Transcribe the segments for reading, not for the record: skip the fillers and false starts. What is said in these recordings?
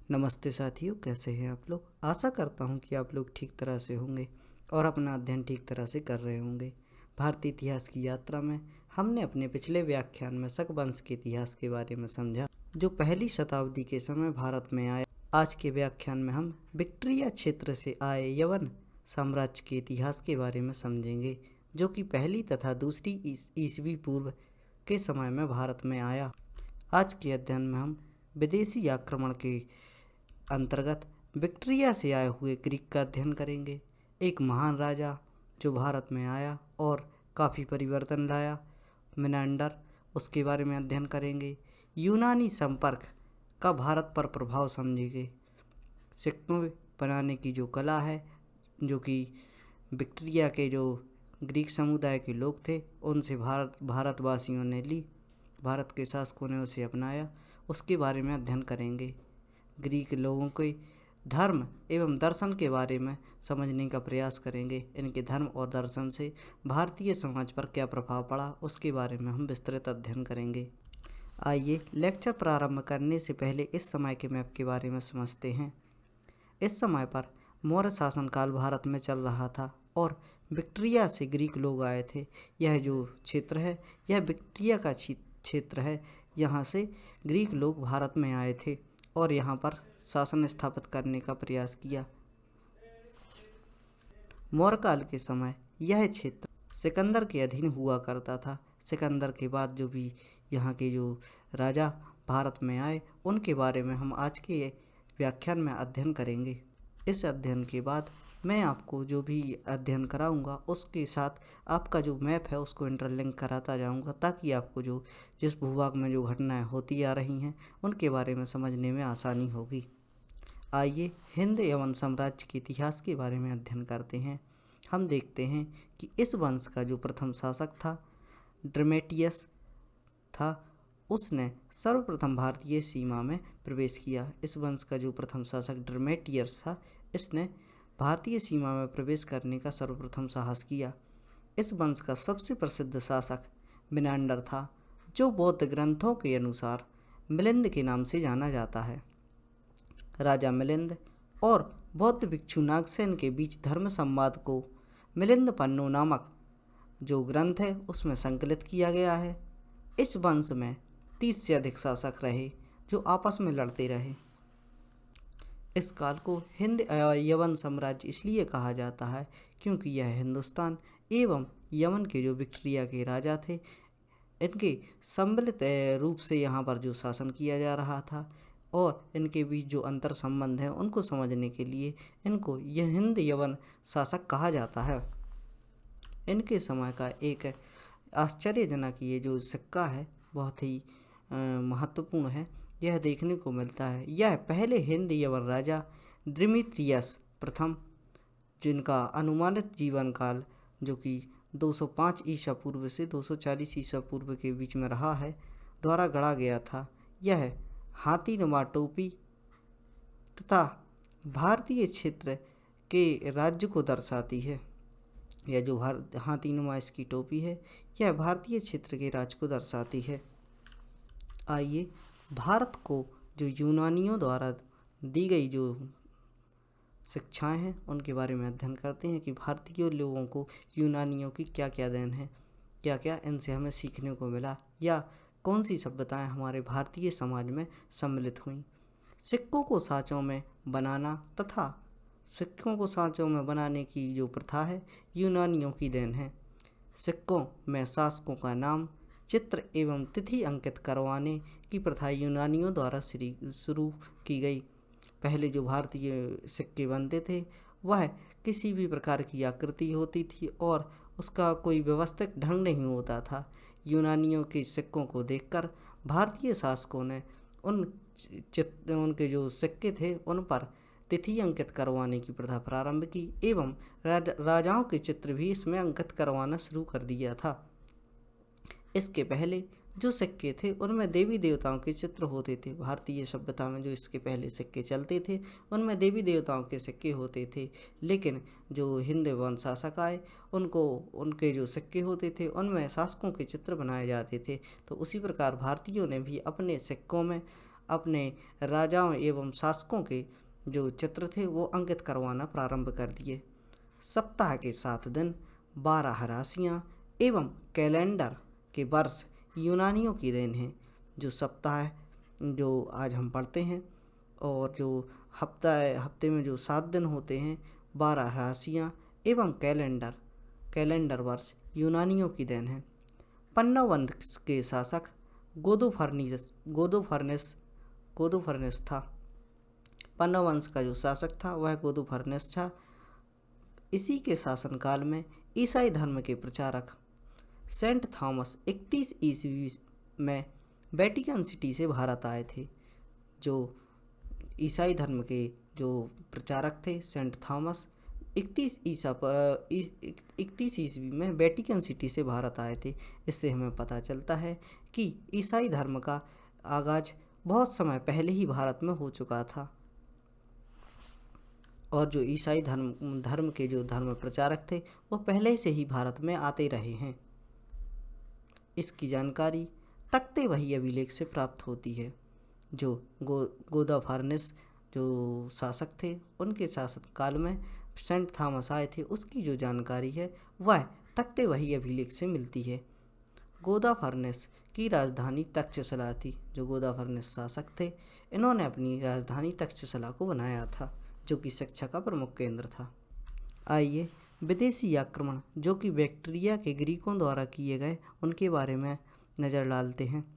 नमस्ते साथियों, कैसे हैं आप लोग। आशा करता हूं कि आप लोग ठीक तरह से होंगे और अपना अध्ययन ठीक तरह से कर रहे होंगे। भारतीय इतिहास की यात्रा में हमने अपने पिछले व्याख्यान में शक वंश के इतिहास के बारे में समझा, जो पहली शताब्दी के समय भारत में आया। आज के व्याख्यान में हम विक्टोरिया क्षेत्र से आए यवन साम्राज्य के इतिहास के बारे में समझेंगे, जो कि पहली तथा दूसरी ईसवी पूर्व के समय में भारत में आया। आज के अध्ययन में हम विदेशी आक्रमण के अंतर्गत विक्टोरिया से आए हुए ग्रीक का अध्ययन करेंगे, एक महान राजा जो भारत में आया और काफ़ी परिवर्तन लाया, मिनांडर, उसके बारे में अध्ययन करेंगे। यूनानी संपर्क का भारत पर प्रभाव समझेंगे। सिक्कों बनाने की जो कला है, जो कि विक्टोरिया के जो ग्रीक समुदाय के लोग थे उनसे भारतवासियों ने ली, भारत के शासकों ने उसे अपनाया, उसके बारे में अध्ययन करेंगे। ग्रीक लोगों के धर्म एवं दर्शन के बारे में समझने का प्रयास करेंगे। इनके धर्म और दर्शन से भारतीय समाज पर क्या प्रभाव पड़ा, उसके बारे में हम विस्तृत अध्ययन करेंगे। आइए लेक्चर प्रारंभ करने से पहले इस समय के मैप के बारे में समझते हैं। इस समय पर मौर्य शासनकाल भारत में चल रहा था और विक्टोरिया से ग्रीक लोग आए थे। यह जो क्षेत्र है यह विक्टोरिया का क्षेत्र है। यहाँ से ग्रीक लोग भारत में आए थे और यहाँ पर शासन स्थापित करने का प्रयास किया। मौर्य काल के समय यह क्षेत्र सिकंदर के अधीन हुआ करता था। सिकंदर के बाद जो भी यहाँ के जो राजा भारत में आए उनके बारे में हम आज के व्याख्यान में अध्ययन करेंगे। इस अध्ययन के बाद मैं आपको जो भी अध्ययन कराऊंगा उसके साथ आपका जो मैप है उसको इंटरलिंक कराता जाऊंगा, ताकि आपको जो जिस भूभाग में जो घटनाएं होती आ रही हैं उनके बारे में समझने में आसानी होगी। आइए हिंद यवन साम्राज्य के इतिहास के बारे में अध्ययन करते हैं। हम देखते हैं कि इस वंश का जो प्रथम शासक था ड्रमेटियस था, उसने सर्वप्रथम भारतीय सीमा में प्रवेश किया। इस वंश का जो प्रथम शासक ड्रमेटियस था, इसने भारतीय सीमा में प्रवेश करने का सर्वप्रथम साहस किया। इस वंश का सबसे प्रसिद्ध शासक मिनांडर था, जो बौद्ध ग्रंथों के अनुसार मिलिंद के नाम से जाना जाता है। राजा मिलिंद और बौद्ध भिक्षु नागसेन के बीच धर्म संवाद को मिलिंद पन्नु नामक जो ग्रंथ है उसमें संकलित किया गया है। इस वंश में 30 से अधिक शासक रहे जो आपस में लड़ते रहे। इस काल को हिंद यवन साम्राज्य इसलिए कहा जाता है क्योंकि यह हिंदुस्तान एवं यमन के जो विक्टोरिया के राजा थे इनके सम्मिलित रूप से यहाँ पर जो शासन किया जा रहा था, और इनके बीच जो अंतर संबंध हैं उनको समझने के लिए इनको यह हिंद यवन शासक कहा जाता है। इनके समय का एक आश्चर्यजनक ये जो सिक्का है बहुत ही महत्वपूर्ण है। यह देखने को मिलता है, यह पहले हिंद यवन राजा ड्रिमित्रियस प्रथम, जिनका अनुमानित जीवन काल जो कि 205 ईसा पूर्व से 240 ईसा पूर्व के बीच में रहा है, द्वारा गढ़ा गया था। यह हाथीनुमा टोपी तथा भारतीय क्षेत्र के राज्य को दर्शाती है। यह जो हाथीनुमा इसकी टोपी है यह भारतीय क्षेत्र के राज्य को दर्शाती है। आइए भारत को जो यूनानियों द्वारा दी गई जो शिक्षाएं हैं उनके बारे में अध्ययन करते हैं कि भारतीय लोगों को यूनानियों की क्या क्या देन है, क्या क्या इनसे हमें सीखने को मिला, या कौन सी सभ्यताएं हमारे भारतीय समाज में सम्मिलित हुईं। सिक्कों को सांचों में बनाना तथा सिक्कों को सांचों में बनाने की जो प्रथा है यूनानियों की देन है। सिक्कों में शासकों का नाम, चित्र एवं तिथि अंकित करवाने की प्रथा यूनानियों द्वारा शुरू की गई। पहले जो भारतीय सिक्के बनते थे वह किसी भी प्रकार की आकृति होती थी और उसका कोई व्यवस्थित ढंग नहीं होता था। यूनानियों के सिक्कों को देखकर भारतीय शासकों ने उनके जो सिक्के थे उन पर तिथि अंकित करवाने की प्रथा प्रारंभ की एवं राजाओं के चित्र भी इसमें अंकित करवाना शुरू कर दिया था। इसके पहले जो सिक्के थे उनमें देवी देवताओं के चित्र होते थे। भारतीय सभ्यता में जो इसके पहले सिक्के चलते थे उनमें देवी देवताओं के सिक्के होते थे, लेकिन जो हिंद वंश शासक आए उनको उनके जो सिक्के होते थे उनमें शासकों के चित्र बनाए जाते थे। तो उसी प्रकार भारतीयों ने भी अपने सिक्कों में अपने राजाओं एवं शासकों के जो चित्र थे वो अंकित करवाना प्रारंभ कर दिए। सप्ताह के 7 दिन, 12 राशियाँ एवं कैलेंडर के वर्ष यूनानियों की देन है। जो सप्ताह जो आज हम पढ़ते हैं और जो हफ्ते में जो 7 दिन होते हैं, 12 राशियाँ एवं कैलेंडर वर्ष यूनानियों की देन है। पन्नव वंश के शासक गोदोफर्नेस था। पन्नव वंश का जो शासक था वह गोदोफर्नेस था। इसी के शासनकाल में ईसाई धर्म के प्रचारक सेंट थॉमस 31 ईस्वी में वेटिकन सिटी से भारत आए थे। जो ईसाई धर्म के जो प्रचारक थे सेंट थॉमस 31 ईस्वी में वेटिकन सिटी से भारत आए थे। इससे हमें पता चलता है कि ईसाई धर्म का आगाज बहुत समय पहले ही भारत में हो चुका था और जो ईसाई धर्म के जो धर्म प्रचारक थे वो पहले से ही भारत में आते रहे हैं। इसकी जानकारी तख्ते वही अभिलेख से प्राप्त होती है। जो गोदाफर्नेस जो शासक थे उनके शासनकाल में सेंट थॉमस आए थे, उसकी जो जानकारी है वह तख्ते वही अभिलेख से मिलती है। गोदाफर्नेस की राजधानी तक्षशिला थी। जो गोदाफर्नेस शासक थे इन्होंने अपनी राजधानी तक्षशिला को बनाया था, जो कि शिक्षा का प्रमुख केंद्र था। आइए विदेशी आक्रमण जो कि बैक्टीरिया के ग्रीकों द्वारा किए गए उनके बारे में नज़र डालते हैं।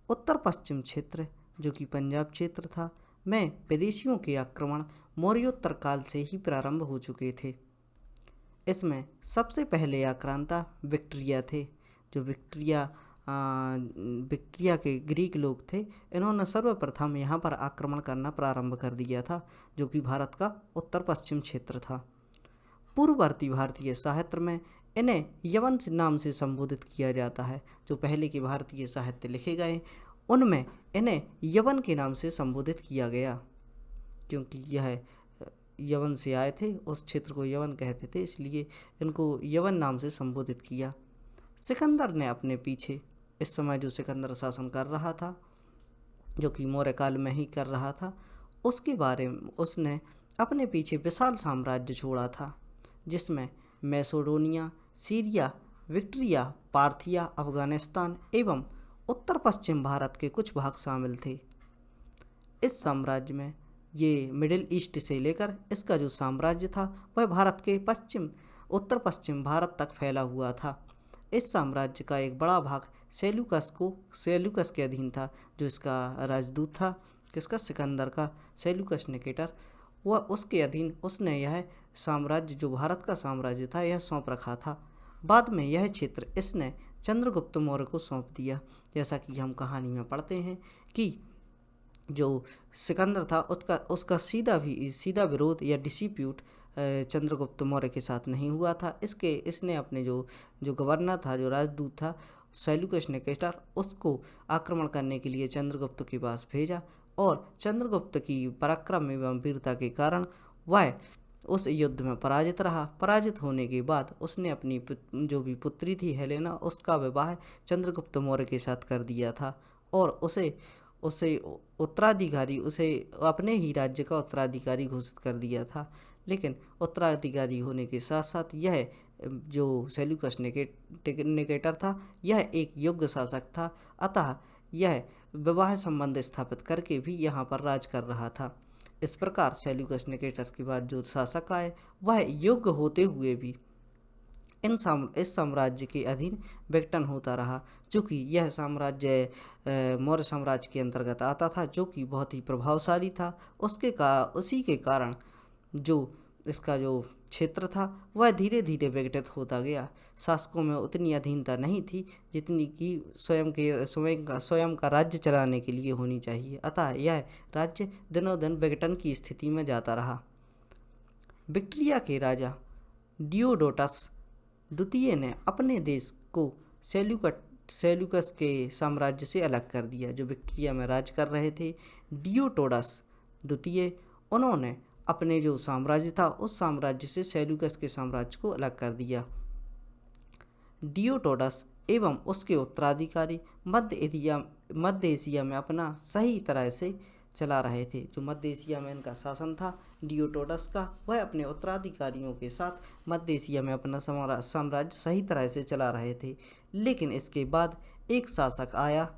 उत्तर पश्चिम क्षेत्र जो कि पंजाब क्षेत्र था में विदेशियों के आक्रमण मौर्योत्तर काल से ही प्रारंभ हो चुके थे। इसमें सबसे पहले आक्रांता बैक्टीरिया थे। जो बैक्टीरिया के ग्रीक लोग थे, इन्होंने सर्वप्रथम यहाँ पर आक्रमण करना प्रारंभ कर दिया था, जो कि भारत का उत्तर पश्चिम क्षेत्र था। पूर्ववर्ती भारतीय साहित्य में इन्हें यवन नाम से संबोधित किया जाता है। जो पहले के भारतीय साहित्य लिखे गए उनमें इन्हें यवन के नाम से संबोधित किया गया, क्योंकि यह यवन से आए थे, उस क्षेत्र को यवन कहते थे, इसलिए इनको यवन नाम से संबोधित किया। सिकंदर ने अपने पीछे, इस समय जो सिकंदर शासन कर रहा था, जो कि मौर्य काल में ही कर रहा था, उसके बारे में उसने अपने पीछे विशाल साम्राज्य छोड़ा था, जिसमें मैसेडोनिया, सीरिया, विक्ट्रिया, पार्थिया, अफगानिस्तान एवं उत्तर पश्चिम भारत के कुछ भाग शामिल थे। इस साम्राज्य में ये मिडिल ईस्ट से लेकर इसका जो साम्राज्य था वह भारत के उत्तर पश्चिम भारत तक फैला हुआ था। इस साम्राज्य का एक बड़ा भाग सेल्यूकस के अधीन था, जो इसका राजदूत था, किसका, सिकंदर का, सेल्यूकस निकेटर, वह उसके अधीन उसने यह साम्राज्य जो भारत का साम्राज्य था यह सौंप रखा था। बाद में यह क्षेत्र इसने चंद्रगुप्त मौर्य को सौंप दिया। जैसा कि हम कहानी में पढ़ते हैं कि जो सिकंदर था उसका सीधा विरोध या डिस्प्यूट चंद्रगुप्त मौर्य के साथ नहीं हुआ था। इसने अपने जो गवर्नर था, जो राजदूत था, सेल्यूकस निकेटर, उसको आक्रमण करने के लिए चंद्रगुप्त के पास भेजा और चंद्रगुप्त की पराक्रम एवं वीरता के कारण वह उस युद्ध में पराजित रहा। पराजित होने के बाद उसने अपनी जो भी पुत्री थी हेलेना, उसका विवाह चंद्रगुप्त मौर्य के साथ कर दिया था और उसे उत्तराधिकारी, उसे अपने ही राज्य का उत्तराधिकारी घोषित कर दिया था। लेकिन उत्तराधिकारी होने के साथ साथ यह जो सेल्यूकस निकेटर था यह एक योग्य शासक था, अतः यह विवाह संबंध स्थापित करके भी यहाँ पर राज कर रहा था। इस प्रकार सेल्यूकस निकेटर के बाद जो शासक आए वह योग्य होते हुए भी इस साम्राज्य के अधीन विघटन होता रहा, चूँकि यह साम्राज्य मौर्य साम्राज्य के अंतर्गत आता था, जो कि बहुत ही प्रभावशाली था। उसी के कारण जो इसका जो क्षेत्र था वह धीरे धीरे विघटित होता गया। शासकों में उतनी अधीनता नहीं थी जितनी कि स्वयं का राज्य चलाने के लिए होनी चाहिए, अतः यह राज्य दिनों दिन विघटन की स्थिति में जाता रहा। विक्ट्रिया के राजा डियोडोटस द्वितीय ने अपने देश को सेल्यूकस के साम्राज्य से अलग कर दिया। जो विक्ट्रिया में राज कर रहे थे डियोडोटस द्वितीय, उन्होंने अपने जो साम्राज्य था उस साम्राज्य से सेल्यूकस के साम्राज्य को अलग कर दिया। डियोडोटस एवं उसके उत्तराधिकारी मध्य एशिया में अपना सही तरह से चला रहे थे। जो मध्य एशिया में इनका शासन था डियोडोटस का, वह अपने उत्तराधिकारियों के साथ मध्य एशिया में अपना साम्राज्य सही तरह से चला रहे थे। लेकिन इसके बाद एक शासक आया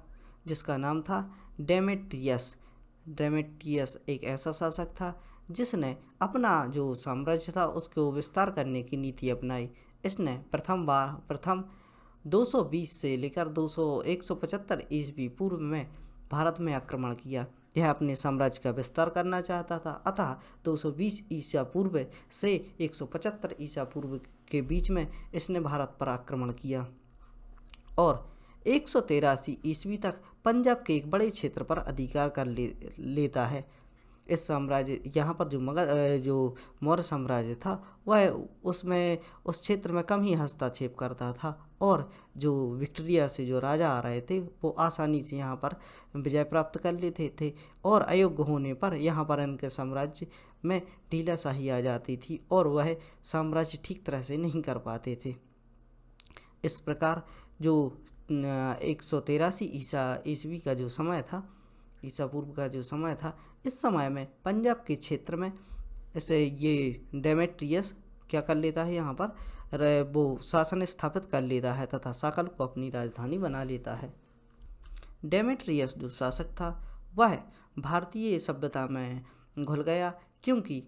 जिसका नाम था डेमेट्रियस। डेमेट्रियस एक ऐसा शासक था जिसने अपना जो साम्राज्य था उसको विस्तार करने की नीति अपनाई। इसने प्रथम 220 से लेकर 175 ईस्वी पूर्व में भारत में आक्रमण किया। यह अपने साम्राज्य का विस्तार करना चाहता था, अतः 220 ईसा पूर्व से 175 ईसा पूर्व के बीच में इसने भारत पर आक्रमण किया और 183 ईस्वी तक पंजाब के एक बड़े क्षेत्र पर अधिकार कर लेता है। इस साम्राज्य यहाँ पर जो मौर्य साम्राज्य था वह उसमें उस क्षेत्र में कम ही हस्तक्षेप करता था और जो विक्टोरिया से जो राजा आ रहे थे वो आसानी से यहाँ पर विजय प्राप्त कर लेते थे और अयोग्य होने पर यहाँ पर इनके साम्राज्य में ढीलाशाही आ जाती थी और वह साम्राज्य ठीक तरह से नहीं कर पाते थे। इस प्रकार जो 183 ईस्वी का जो समय था, ईसा पूर्व का जो समय था, इस समय में पंजाब के क्षेत्र में ऐसे ये डेमेट्रियस क्या कर लेता है, यहाँ पर वो शासन स्थापित कर लेता है तथा साकल को अपनी राजधानी बना लेता है। डेमेट्रियस जो शासक था वह भारतीय सभ्यता में घुल गया क्योंकि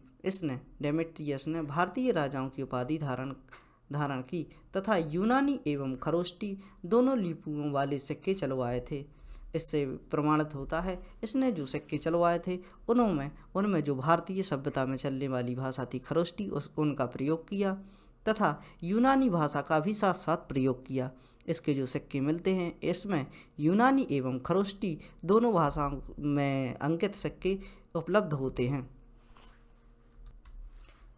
डेमेट्रियस ने भारतीय राजाओं की उपाधि धारण की तथा यूनानी एवं खरोष्टी दोनों लिपियों वाले सिक्के चलवाए थे। इससे प्रमाणित होता है इसने जो सिक्के चलवाए थे उनमें जो भारतीय सभ्यता में चलने वाली भाषा थी खरोष्टी उनका प्रयोग किया तथा यूनानी भाषा का भी साथ साथ प्रयोग किया। इसके जो सिक्के मिलते हैं इसमें यूनानी एवं खरोष्टी दोनों भाषाओं में अंकित सिक्के उपलब्ध होते हैं।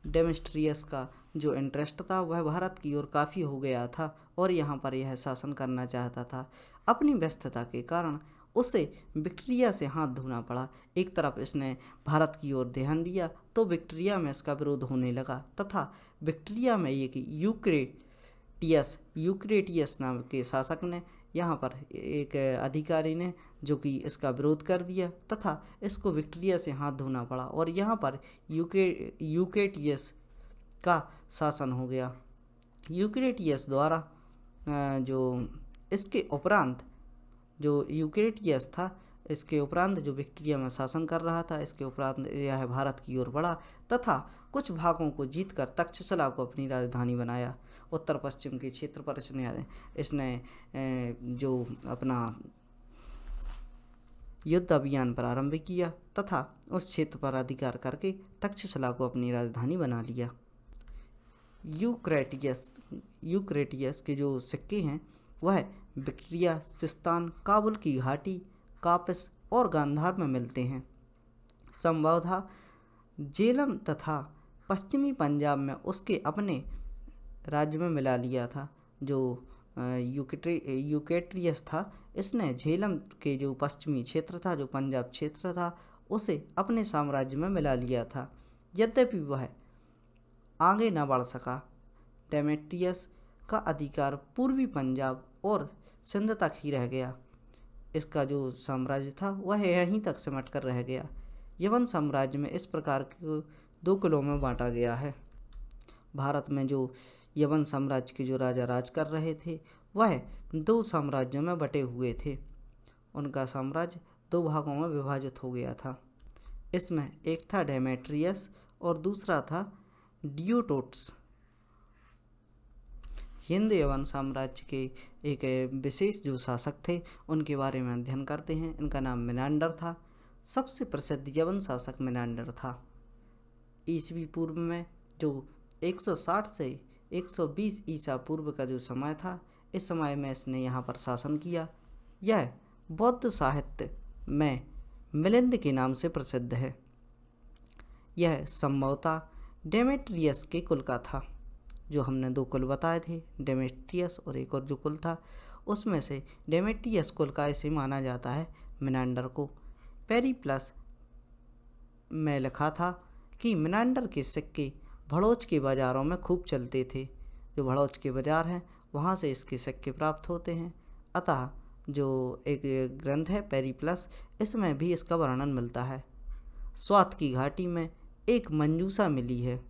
डेमेट्रियस का जो इंटरेस्ट था वह भारत की ओर काफ़ी हो गया था और यहाँ पर यह शासन करना चाहता था। अपनी व्यस्तता के कारण उसे विक्टोरिया से हाथ धोना पड़ा। एक तरफ इसने भारत की ओर ध्यान दिया तो विक्टोरिया में इसका विरोध होने लगा तथा विक्टोरिया में एक यूक्रेटियस नाम के शासक ने, यहाँ पर एक अधिकारी ने जो कि इसका विरोध कर दिया तथा इसको विक्टोरिया से हाथ धोना पड़ा और यहाँ पर यूक्रेटियस का शासन हो गया। यूक्रेटियस द्वारा जो इसके उपरांत जो यूक्रेटियस था, इसके उपरांत जो विक्टोरिया में शासन कर रहा था, इसके उपरांत यह भारत की ओर बढ़ा तथा कुछ भागों को जीतकर तक्षशिला को अपनी राजधानी बनाया। उत्तर पश्चिम के क्षेत्र पर इसने जो अपना युद्ध अभियान प्रारंभ किया तथा उस क्षेत्र पर अधिकार करके तक्षशिला को अपनी राजधानी बना लिया। यूक्रेटियस के जो सिक्के हैं वह विक्टोरिया, सिस्तान, काबुल की घाटी, कापिस और गांधार में मिलते हैं। संभवतः झेलम तथा पश्चिमी पंजाब में उसके अपने राज्य में मिला लिया था। जो यूक्रेटियस था इसने झेलम के जो पश्चिमी क्षेत्र था, जो पंजाब क्षेत्र था, उसे अपने साम्राज्य में मिला लिया था। यद्यपि वह आगे न बढ़ सका। डेमेट्रियस का अधिकार पूर्वी पंजाब और सिंध तक ही रह गया। इसका जो साम्राज्य था वह यहीं तक सिमट कर रह गया। यवन साम्राज्य में इस प्रकार के 2 कुलों में बांटा गया है। भारत में जो यवन साम्राज्य के जो राजा राज कर रहे थे वह 2 साम्राज्यों में बटे हुए थे। उनका साम्राज्य 2 भागों में विभाजित हो गया था। इसमें एक था डेमेट्रियस और दूसरा था डियोडोटस। हिंद यवन साम्राज्य के एक विशेष जो शासक थे उनके बारे में अध्ययन करते हैं। इनका नाम मिनांडर था। सबसे प्रसिद्ध यवन शासक मिनांडर था। ईस्वी पूर्व में जो 160 से 120 ईसा पूर्व का जो समय था, इस समय में इसने यहाँ पर शासन किया। यह बौद्ध साहित्य में मिलिंद के नाम से प्रसिद्ध है। यह संभवतः डेमेट्रियस के कुल का था। जो हमने 2 कुल बताए थे, डेमेट्रियस और एक और जो कुल था, उसमें से डेमेट्रियस कुल का ऐसे माना जाता है मिनांडर को। पेरिप्लस में लिखा था कि मिनांडर के सिक्के भड़ोच के बाज़ारों में खूब चलते थे। जो भड़ोच के बाज़ार हैं वहाँ से इसके सिक्के प्राप्त होते हैं। अतः जो एक ग्रंथ है पेरिप्लस, इसमें भी इसका वर्णन मिलता है। स्वात की घाटी में एक मंजूषा मिली है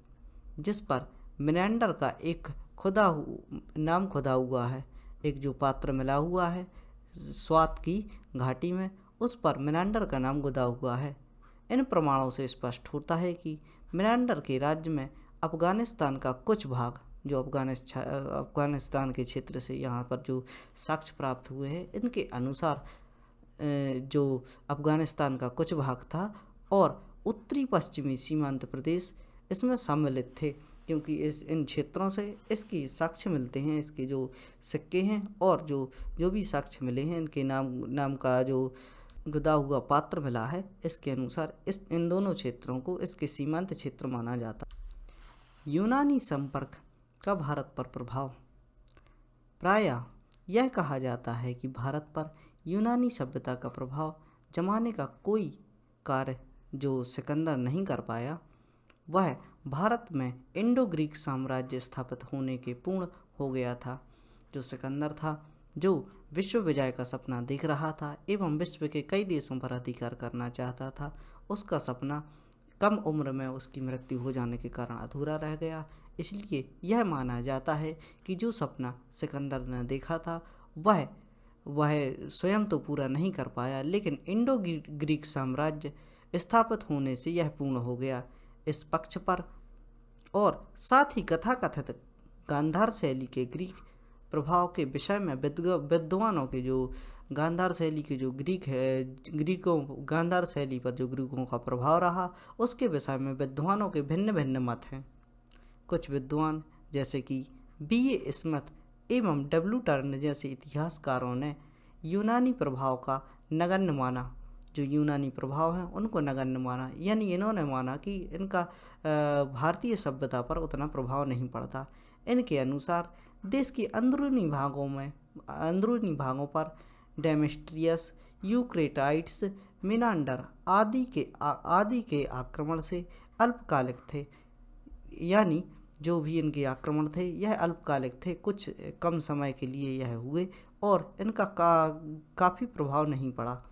जिस पर मिनेंडर का एक नाम खुदा हुआ है। एक जो पात्र मिला हुआ है स्वात की घाटी में, उस पर मिनेंडर का नाम खुदा हुआ है। इन प्रमाणों से स्पष्ट होता है कि मिनेंडर के राज्य में अफगानिस्तान का कुछ भाग, जो अफगानिस्तान के क्षेत्र से यहाँ पर जो साक्ष्य प्राप्त हुए हैं, इनके अनुसार जो अफगानिस्तान का कुछ भाग था और उत्तरी पश्चिमी सीमांत प्रदेश इसमें सम्मिलित थे, क्योंकि इन क्षेत्रों से इसकी साक्ष्य मिलते हैं, इसके जो सिक्के हैं और जो भी साक्ष्य मिले हैं, इनके नाम का जो गुदा हुआ पात्र मिला है, इसके अनुसार इन दोनों क्षेत्रों को इसके सीमांत क्षेत्र माना जाता। यूनानी संपर्क का भारत पर प्रभाव। प्रायः यह कहा जाता है कि भारत पर यूनानी सभ्यता का प्रभाव जमाने का कोई कार्य जो सिकंदर नहीं कर पाया, वह भारत में इंडो ग्रीक साम्राज्य स्थापित होने के पूर्ण हो गया था। जो सिकंदर था, जो विश्व विजय का सपना देख रहा था एवं विश्व के कई देशों पर अधिकार करना चाहता था, उसका सपना कम उम्र में उसकी मृत्यु हो जाने के कारण अधूरा रह गया। इसलिए यह माना जाता है कि जो सपना सिकंदर ने देखा था वह स्वयं तो पूरा नहीं कर पाया, लेकिन इंडो ग्रीक साम्राज्य स्थापित होने से यह पूर्ण हो गया। इस पक्ष पर और साथ ही कथाकथित गांधार शैली के ग्रीक प्रभाव के विषय में विद्वानों के जो गांधार शैली के जो गांधार शैली पर जो ग्रीकों का प्रभाव रहा, उसके विषय में विद्वानों के भिन्न भिन्न मत हैं। कुछ विद्वान जैसे कि B.A. स्मिथ एवं W. टर्न जैसे इतिहासकारों ने यूनानी प्रभाव का नगण्य माना। जो यूनानी प्रभाव हैं उनको नगण्य माना, यानी इन्होंने माना कि इनका भारतीय सभ्यता पर उतना प्रभाव नहीं पड़ता। इनके अनुसार देश के अंदरूनी भागों पर डेमेस्ट्रियस, यूक्रेटाइड्स, मिनांडर आदि के आक्रमण से अल्पकालिक थे, यानी जो भी इनके आक्रमण थे यह अल्पकालिक थे, कुछ कम समय के लिए यह हुए और इनका काफ़ी प्रभाव नहीं पड़ा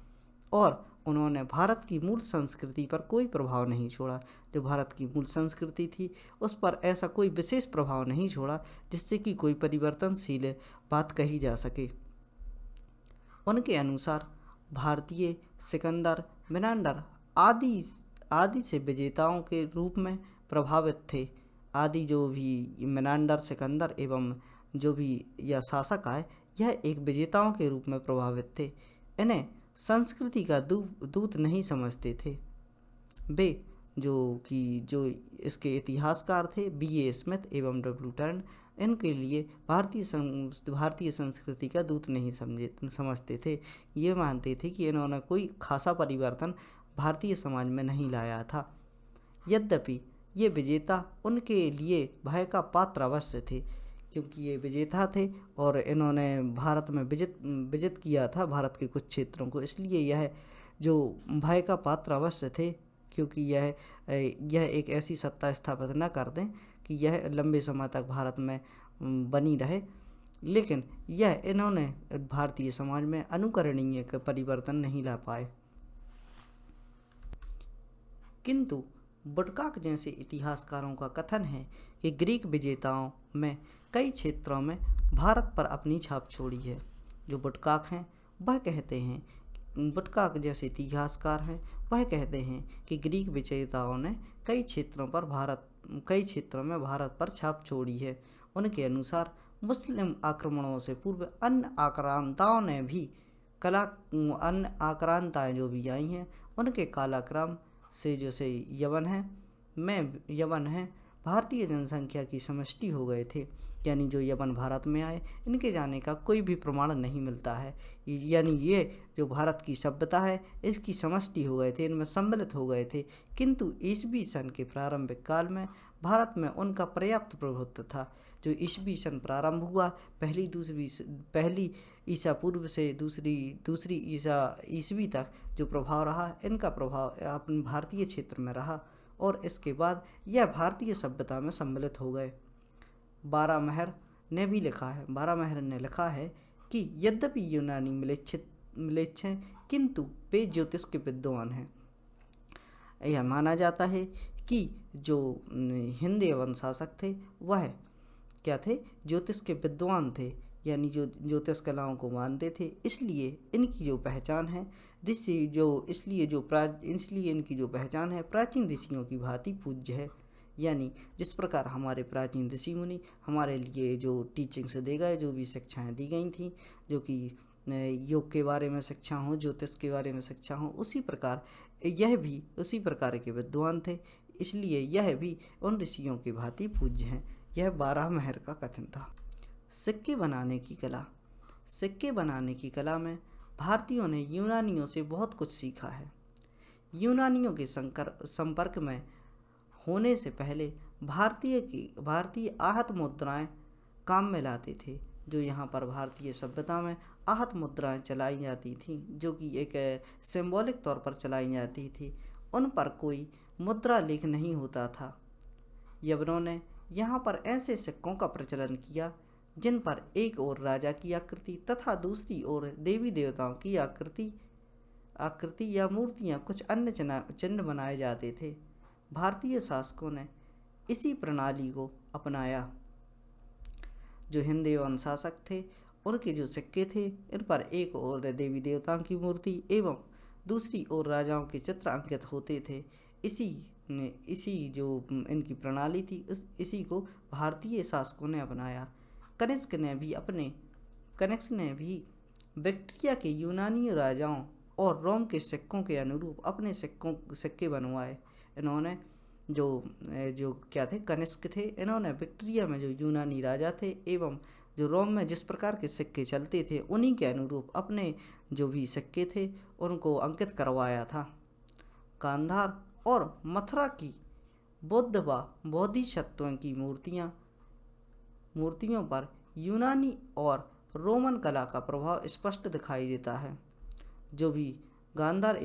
और उन्होंने भारत की मूल संस्कृति पर कोई प्रभाव नहीं छोड़ा। जो भारत की मूल संस्कृति थी उस पर ऐसा कोई विशेष प्रभाव नहीं छोड़ा जिससे कि कोई परिवर्तनशील बात कही जा सके। उनके अनुसार भारतीय सिकंदर, मिनांडर आदि से विजेताओं के रूप में प्रभावित थे। आदि जो भी मिनांडर, सिकंदर एवं जो भी यह शासक आए, यह एक विजेताओं के रूप में प्रभावित थे। इन्हें संस्कृति का दूत नहीं समझते थे। वे जो इसके इतिहासकार थे B.A. स्मिथ एवं W. टर्न, इनके लिए भारतीय संस्कृति का दूत नहीं समझते थे। ये मानते थे कि इन्होंने कोई खासा परिवर्तन भारतीय समाज में नहीं लाया था। यद्यपि ये विजेता उनके लिए भय का पात्र अवश्य थे, क्योंकि ये विजेता थे और इन्होंने भारत में विजित किया था भारत के कुछ क्षेत्रों को, इसलिए यह जो भय का पात्र अवश्य थे, क्योंकि यह एक ऐसी सत्ता स्थापित न कर दें कि यह लंबे समय तक भारत में बनी रहे। लेकिन इन्होंने भारतीय समाज में अनुकरणीय परिवर्तन नहीं ला पाए। किंतु वुडकॉक जैसे इतिहासकारों का कथन है कि ग्रीक विजेताओं में कई क्षेत्रों में भारत पर अपनी छाप छोड़ी है। जो वुडकॉक हैं वह कहते हैं, वुडकॉक जैसे इतिहासकार हैं वह कहते हैं कि ग्रीक विजेताओं ने कई क्षेत्रों में भारत पर छाप छोड़ी है। उनके अनुसार मुस्लिम आक्रमणों से पूर्व अन्य आक्रांताएँ जो भी आई हैं, उनके कालक्रम से जैसे यवन है भारतीय जनसंख्या की समष्टि हो गए थे। यानी जो यवन भारत में आए, इनके जाने का कोई भी प्रमाण नहीं मिलता है। यानी ये जो भारत की सभ्यता है इसकी समष्टि हो गए थे, इनमें सम्मिलित हो गए थे। किंतु ईसवी सन के प्रारंभिक काल में भारत में उनका पर्याप्त प्रभुत्व था। जो ईसवी सन प्रारंभ हुआ, पहली ईसा पूर्व से दूसरी ईसवी तक जो प्रभाव रहा, इनका प्रभाव अपने भारतीय क्षेत्र में रहा और इसके बाद यह भारतीय सभ्यता में सम्मिलित हो गए। 12 महर ने भी लिखा है, बारहमाह ने लिखा है कि यद्यपि यूनानी म्लेच्छ हैं किंतु वे ज्योतिष के विद्वान हैं। यह माना जाता है कि जो हिंद एवं शासक थे वह क्या थे, ज्योतिष के विद्वान थे, यानी जो ज्योतिष कलाओं को मानते थे। इसलिए इनकी जो पहचान है इसलिए इनकी जो पहचान है प्राचीन ऋषियों की भांति पूज्य है। यानी जिस प्रकार हमारे प्राचीन ऋषि मुनि हमारे लिए जो टीचिंग्स दे गए, जो भी शिक्षाएं दी गई थी, जो कि योग के बारे में शिक्षा हो, ज्योतिष के बारे में शिक्षा हो, उसी प्रकार यह भी उसी प्रकार के विद्वान थे। इसलिए यह भी उन ऋषियों की भांति पूज्य हैं। यह बारहमाह का कथन था। सिक्के बनाने की कला। सिक्के बनाने की कला में भारतीयों ने यूनानियों से बहुत कुछ सीखा है। यूनानियों के संपर्क में होने से पहले भारतीय आहत मुद्राएं काम में लाते थे। जो यहाँ पर भारतीय सभ्यता में आहत मुद्राएं चलाई जाती थीं, जो कि एक सिंबॉलिक तौर पर चलाई जाती थी, उन पर कोई मुद्रा लेख नहीं होता था। यवनों ने यहाँ पर ऐसे सिक्कों का प्रचलन किया जिन पर एक ओर राजा की आकृति तथा दूसरी ओर देवी देवताओं की आकृति या मूर्तियाँ, कुछ अन्य चिन्ह बनाए जाते थे। भारतीय शासकों ने इसी प्रणाली को अपनाया। जो हिंद एवं शासक थे उनके जो सिक्के थे, इन पर एक ओर देवी देवताओं की मूर्ति एवं दूसरी ओर राजाओं के चित्र अंकित होते थे। इसी जो इनकी प्रणाली थी, इसी को भारतीय शासकों ने अपनाया। कनिष्क ने भी बैक्ट्रिया के यूनानी राजाओं और रोम के सिक्कों के अनुरूप अपने सिक्के बनवाए। इन्होंने जो क्या थे, कनिष्क थे, इन्होंने बैक्ट्रिया में जो यूनानी राजा थे एवं जो रोम में जिस प्रकार के सिक्के चलते थे उन्हीं के अनुरूप अपने जो भी सिक्के थे उनको अंकित करवाया था। गांधार और मथुरा की बुद्ध व बोधिसत्वों की मूर्तियों पर यूनानी और रोमन कला का प्रभाव स्पष्ट दिखाई देता है। जो भी गांधार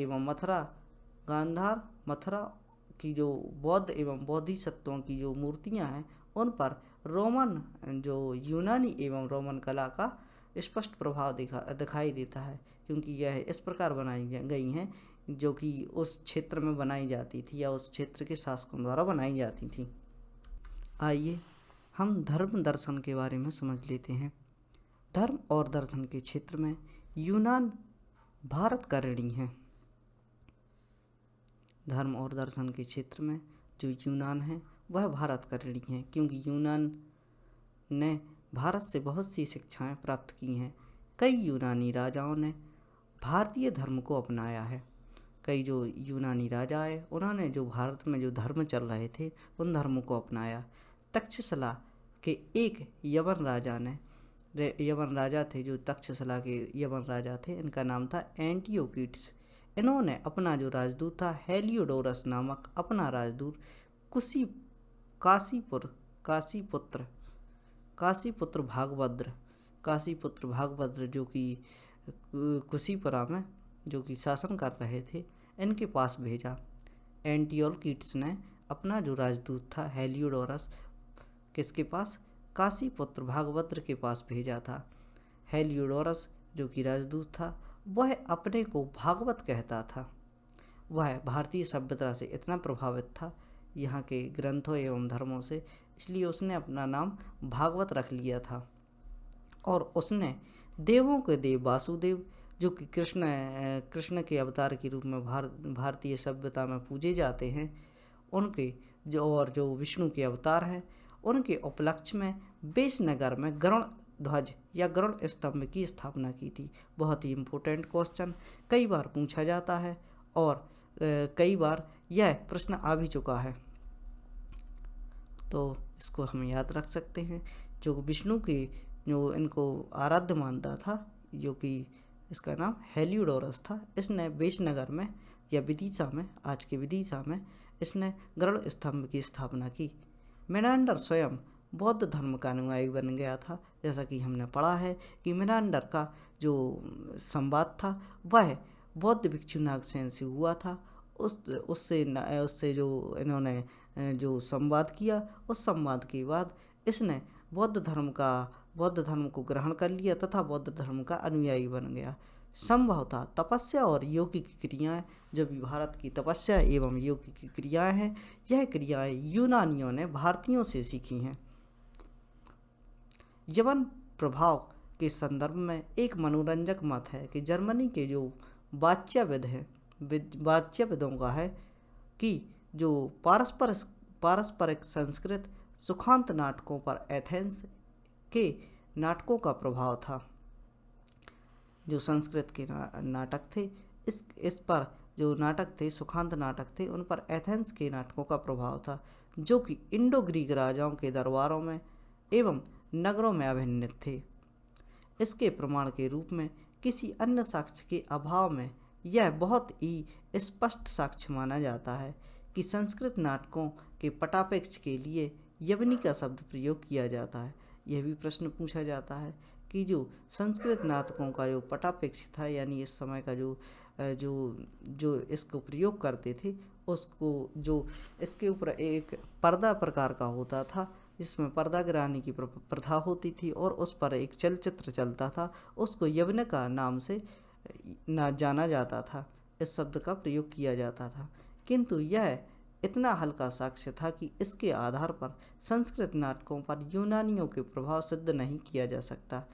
मथुरा की जो बौद्ध एवं बोधिसत्वों की जो मूर्तियां हैं उन पर रोमन जो यूनानी एवं रोमन कला का स्पष्ट प्रभाव दिखाई देता है, क्योंकि यह इस प्रकार बनाई गई हैं जो कि उस क्षेत्र में बनाई जाती थी या उस क्षेत्र के शासकों द्वारा बनाई जाती थी। आइए हम धर्म दर्शन के बारे में समझ लेते हैं। धर्म और दर्शन के क्षेत्र में यूनान भारत का ऋणी है। धर्म और दर्शन के क्षेत्र में जो यूनान है वह भारत का ऋणी है, क्योंकि यूनान ने भारत से बहुत सी शिक्षाएं प्राप्त की हैं। कई यूनानी राजाओं ने भारतीय धर्म को अपनाया है। कई जो यूनानी राजा आए उन्होंने जो भारत में जो धर्म चल रहे थे उन धर्मों को अपनाया। तक्षशिला के एक यवन राजा थे, जो तक्षशिला के यवन राजा थे, इनका नाम था एंटियोकिट्स। इन्होंने अपना जो राजदूत था हेलियोडोरस नामक अपना राजदूत काशीपुत्र भागभद्र जो कि कुशीपुरा में जो कि शासन कर रहे थे, इनके पास भेजा। एंटियोकिट्स ने अपना जो राजदूत था हेलियोडोरस किसके पास, काशीपुत्र भागभद्र के पास भेजा था। हेलियोडोरस जो कि राजदूत था वह अपने को भागवत कहता था। वह भारतीय सभ्यता से इतना प्रभावित था, यहाँ के ग्रंथों एवं धर्मों से, इसलिए उसने अपना नाम भागवत रख लिया था। और उसने देवों के देव वासुदेव जो कि कृष्ण के अवतार के रूप में भारतीय सभ्यता में पूजे जाते हैं, उनके जो विष्णु के अवतार हैं, उनके उपलक्ष्य में बेसनगर में गरुड़ ध्वज या गरुड़ स्तंभ की स्थापना की थी। बहुत ही इम्पोर्टेंट क्वेश्चन कई बार पूछा जाता है और कई बार यह प्रश्न आ भी चुका है, तो इसको हम याद रख सकते हैं। जो विष्णु के जो इनको आराध्य मानता था, जो कि इसका नाम हेलियोडोरस था, इसने बेसनगर में या विदिशा में, आज के विदिशा में, इसने गरुड़ स्तंभ की स्थापना की। मेनांडर स्वयं बौद्ध धर्म का अनुयायी बन गया था। जैसा कि हमने पढ़ा है कि मेनांडर का जो संवाद था वह बौद्ध भिक्षु नागसेन से हुआ था। उससे जो इन्होंने जो संवाद किया, उस संवाद के बाद इसने बौद्ध धर्म को ग्रहण कर लिया तथा बौद्ध धर्म का अनुयायी बन गया। संभवतः तपस्या और योग की क्रियाएं, जो भी भारत की तपस्या एवं योग की क्रियाएं हैं, यह क्रियाएं यूनानियों ने भारतीयों से सीखी हैं। यवन प्रभाव के संदर्भ में एक मनोरंजक मत है कि जर्मनी के जो वाच्यविदों का है कि जो पारस्परिक संस्कृत सुखांत नाटकों पर एथेंस के नाटकों का प्रभाव था। जो संस्कृत के नाटक थे, इस पर जो नाटक थे, सुखांत नाटक थे, उन पर एथेंस के नाटकों का प्रभाव था, जो कि इंडो ग्रीक राजाओं के दरबारों में एवं नगरों में अभिनीत थे। इसके प्रमाण के रूप में किसी अन्य साक्ष्य के अभाव में यह बहुत ही स्पष्ट साक्ष्य माना जाता है कि संस्कृत नाटकों के पटापेक्ष के लिए यवनी का शब्द प्रयोग किया जाता है। यह भी प्रश्न पूछा जाता है कि जो संस्कृत नाटकों का जो पटापेक्ष था, यानी इस समय का जो इसको प्रयोग करते थे, उसको जो इसके ऊपर एक पर्दा प्रकार का होता था, जिसमें पर्दा गिराने की प्रथा होती थी और उस पर एक चलचित्र चलता था, उसको यवनिका नाम से जाना जाता था। इस शब्द का प्रयोग किया जाता था, किंतु यह इतना हल्का साक्ष्य था कि इसके आधार पर संस्कृत नाटकों पर यूनानियों के प्रभाव सिद्ध नहीं किया जा सकता।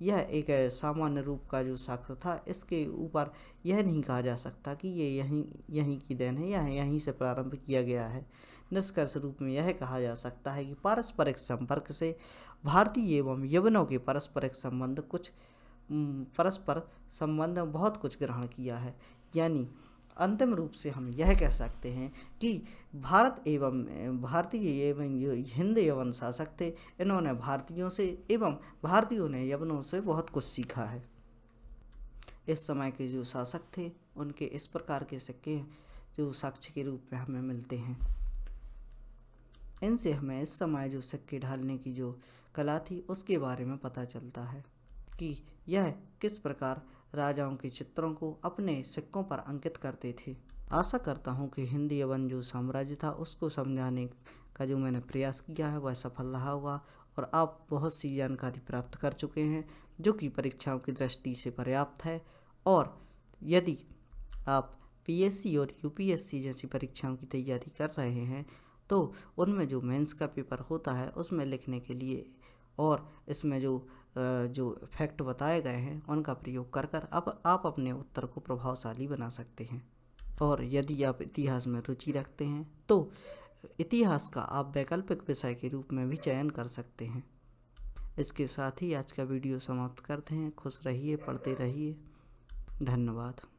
यह एक सामान्य रूप का जो साक्ष्य था, इसके ऊपर यह नहीं कहा जा सकता कि ये यहीं की देन है, यह यहीं से प्रारंभ किया गया है। निष्कर्ष रूप में यह कहा जा सकता है कि पारस्परिक संपर्क से भारतीय एवं यवनों के परस्पर संबंध बहुत कुछ ग्रहण किया है। यानी अंतिम रूप से हम यह कह सकते हैं कि भारतीय एवं जो हिंद यवन शासक थे, इन्होंने भारतीयों से एवं भारतीयों ने यवनों से बहुत कुछ सीखा है। इस समय के जो शासक थे, उनके इस प्रकार के सिक्के जो साक्ष्य के रूप में हमें मिलते हैं। इनसे हमें इस समय जो सिक्के ढालने की जो कला थी, उसके बारे में पता चलता है कि यह किस प्रकार राजाओं के चित्रों को अपने सिक्कों पर अंकित करते थे। आशा करता हूँ कि हिंद यवन जो साम्राज्य था, उसको समझाने का जो मैंने प्रयास किया है वह सफल रहा होगा और आप बहुत सी जानकारी प्राप्त कर चुके हैं, जो कि परीक्षाओं की दृष्टि से पर्याप्त है। और यदि आप पीएससी और यूपीएससी जैसी परीक्षाओं की तैयारी कर रहे हैं, तो उनमें जो मेंस का पेपर होता है, उसमें लिखने के लिए और इसमें जो फैक्ट बताए गए हैं, उनका प्रयोग कर अब आप अपने उत्तर को प्रभावशाली बना सकते हैं। और यदि आप इतिहास में रुचि रखते हैं, तो इतिहास का आप वैकल्पिक विषय के रूप में भी चयन कर सकते हैं। इसके साथ ही आज का वीडियो समाप्त करते हैं। खुश रहिए, पढ़ते रहिए। धन्यवाद।